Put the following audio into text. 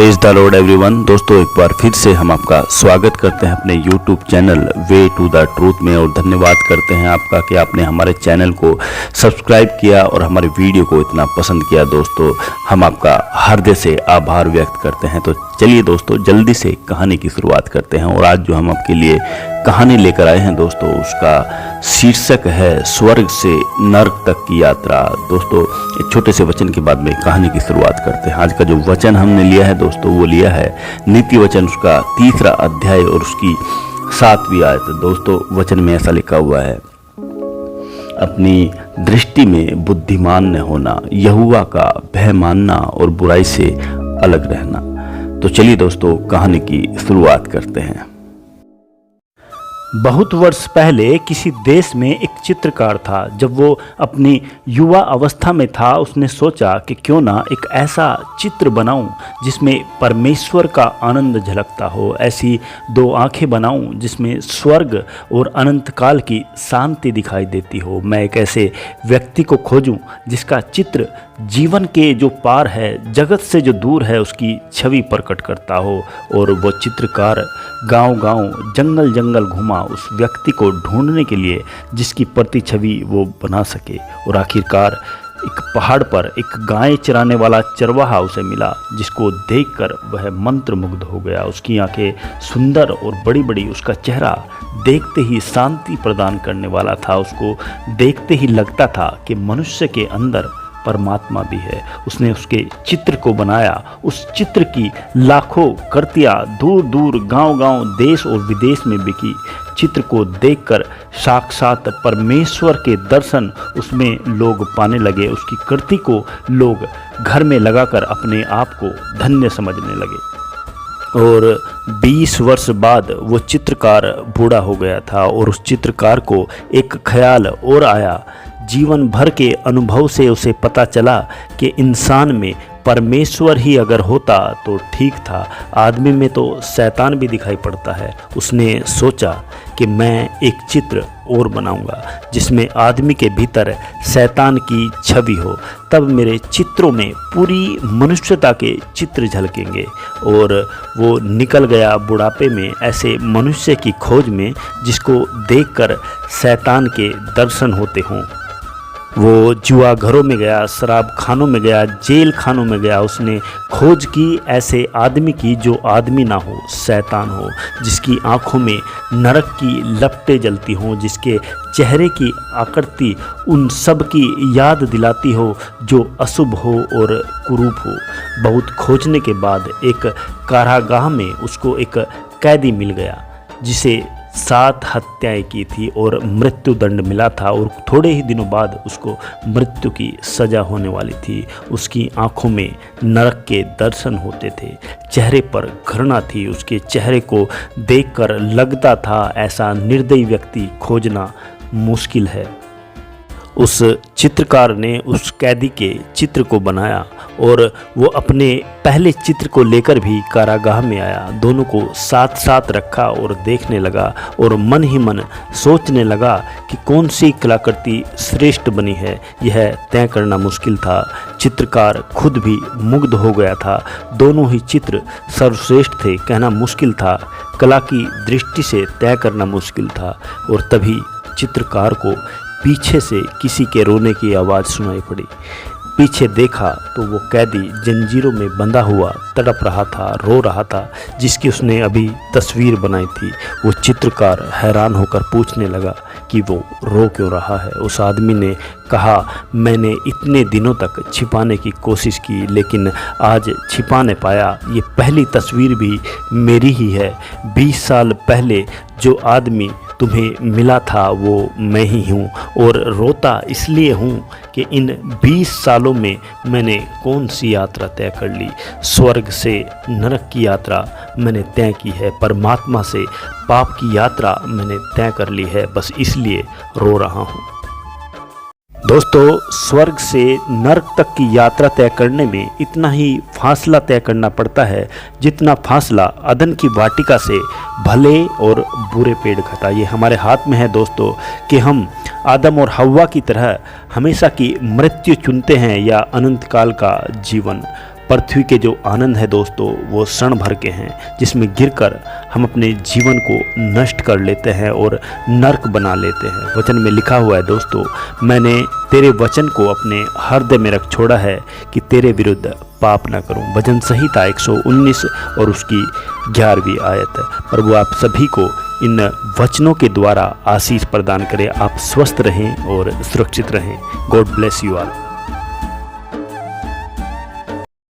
Praise the Lord everyone. दोस्तों एक बार फिर से हम आपका स्वागत करते हैं अपने YouTube channel way to the truth में, और धन्यवाद करते हैं आपका कि आपने हमारे चैनल को सब्सक्राइब किया और हमारे वीडियो को इतना पसंद किया। दोस्तों हम आपका हृदय से आभार व्यक्त करते हैं। तो चलिए दोस्तों जल्दी से कहानी की शुरुआत करते हैं। और आज जो हम आपके लिए कहानी लेकर आए हैं दोस्तों, उसका शीर्षक है स्वर्ग से नर्क तक की यात्रा। दोस्तों एक छोटे से वचन के बाद में कहानी की शुरुआत करते हैं। आज का जो वचन हमने लिया है दोस्तों, वो लिया है नीति वचन उसका 3 अध्याय और उसकी 7वीं आयत। दोस्तों वचन में ऐसा लिखा हुआ है, अपनी दृष्टि में बुद्धिमान न होना, यहोवा का भय मानना और बुराई से अलग रहना। तो चलिए दोस्तों कहानी की शुरुआत करते हैं। बहुत वर्ष पहले किसी देश में एक चित्रकार था। जब वो अपनी युवा अवस्था में था, उसने सोचा कि क्यों ना एक ऐसा चित्र बनाऊं जिसमें परमेश्वर का आनंद झलकता हो। ऐसी 2 आंखें बनाऊं जिसमें स्वर्ग और अनंत काल की शांति दिखाई देती हो। मैं एक ऐसे व्यक्ति को खोजूं जिसका चित्र जीवन के जो पार है, जगत से जो दूर है, उसकी छवि प्रकट करता हो। और वो चित्रकार गांव-गांव, जंगल-जंगल घूमा उस व्यक्ति को ढूंढने के लिए जिसकी प्रतिछवि वो बना सके। और आखिरकार एक पहाड़ पर एक गाय चराने वाला चरवाहा उसे मिला, जिसको देखकर वह मंत्रमुग्ध हो गया। उसकी आंखें सुंदर और बड़ी-बड़ी, उसका चेहरा देखते ही शांति प्रदान करने वाला था। उसको देखते ही लगता था कि मनुष्य के अंदर परमात्मा भी है। उसने उसके चित्र को बनाया। उस चित्र की लाखों प्रतियां दूर दूर, गांव-गांव, देश और विदेश में बिकी। चित्र को देखकर साक्षात परमेश्वर के दर्शन उसमें लोग पाने लगे। उसकी कृति को लोग घर में लगाकर अपने आप को धन्य समझने लगे। और 20 वर्ष बाद वो चित्रकार बूढ़ा हो गया था और उस चित्रकार को एक ख्याल और आया। जीवन भर के अनुभव से उसे पता चला कि इंसान में परमेश्वर ही अगर होता तो ठीक था, आदमी में तो शैतान भी दिखाई पड़ता है। उसने सोचा कि मैं एक चित्र और बनाऊंगा जिसमें आदमी के भीतर शैतान की छवि हो। तब मेरे चित्रों में पूरी मनुष्यता के चित्र झलकेंगे। और वो निकल गया बुढ़ापे में ऐसे मनुष्य की खोज में जिसको देखकर शैतान के दर्शन होते हों। वो जुआ घरों में गया, शराब खानों में गया, जेल खानों में गया। उसने खोज की ऐसे आदमी की जो आदमी ना हो, शैतान हो, जिसकी आंखों में नरक की लपटें जलती हों, जिसके चेहरे की आकृति उन सब की याद दिलाती हो जो अशुभ हो और कुरूप हो। बहुत खोजने के बाद एक कारागाह में उसको एक कैदी मिल गया जिसे 7 हत्याएं की थी और मृत्यु दंड मिला था। और थोड़े ही दिनों बाद उसको मृत्यु की सज़ा होने वाली थी। उसकी आंखों में नरक के दर्शन होते थे, चेहरे पर घृणा थी। उसके चेहरे को देखकर लगता था ऐसा निर्दयी व्यक्ति खोजना मुश्किल है। उस चित्रकार ने उस कैदी के चित्र को बनाया और वो अपने पहले चित्र को लेकर भी कारागाह में आया। दोनों को साथ साथ रखा और देखने लगा और मन ही मन सोचने लगा कि कौन सी कलाकृति श्रेष्ठ बनी है। यह तय करना मुश्किल था। चित्रकार खुद भी मुग्ध हो गया था। दोनों ही चित्र सर्वश्रेष्ठ थे, कहना मुश्किल था। कला की दृष्टि से तय करना मुश्किल था। और तभी चित्रकार को पीछे से किसी के रोने की आवाज़ सुनाई पड़ी। पीछे देखा तो वो कैदी जंजीरों में बंधा हुआ तड़प रहा था, रो रहा था, जिसकी उसने अभी तस्वीर बनाई थी। वो चित्रकार हैरान होकर पूछने लगा कि वो रो क्यों रहा है। उस आदमी ने कहा, मैंने इतने दिनों तक छिपाने की कोशिश की, लेकिन आज छिपा नहीं पाया। ये पहली तस्वीर भी मेरी ही है। 20 साल पहले जो आदमी तुम्हें मिला था वो मैं ही हूँ। और रोता इसलिए हूँ कि इन 20 सालों में मैंने कौन सी यात्रा तय कर ली। स्वर्ग से नरक की यात्रा मैंने तय की है, परमात्मा से पाप की यात्रा मैंने तय कर ली है। बस इसलिए रो रहा हूँ। दोस्तों स्वर्ग से नरक तक की यात्रा तय करने में इतना ही फासला तय करना पड़ता है जितना फासला अदन की वाटिका से भले और बुरे पेड़ का था। ये हमारे हाथ में है दोस्तों कि हम आदम और हव्वा की तरह हमेशा की मृत्यु चुनते हैं या अनंत काल का जीवन। पृथ्वी के जो आनंद है दोस्तों वो क्षण भर के हैं, जिसमें गिरकर हम अपने जीवन को नष्ट कर लेते हैं और नर्क बना लेते हैं। वचन में लिखा हुआ है दोस्तों, मैंने तेरे वचन को अपने हृदय में रख छोड़ा है कि तेरे विरुद्ध पाप न करूं। भजन संहिता 119 और उसकी 11वीं आयत। प्रभु आप सभी को इन वचनों के द्वारा आशीष प्रदान करें। आप स्वस्थ रहें और सुरक्षित रहें। God bless you all.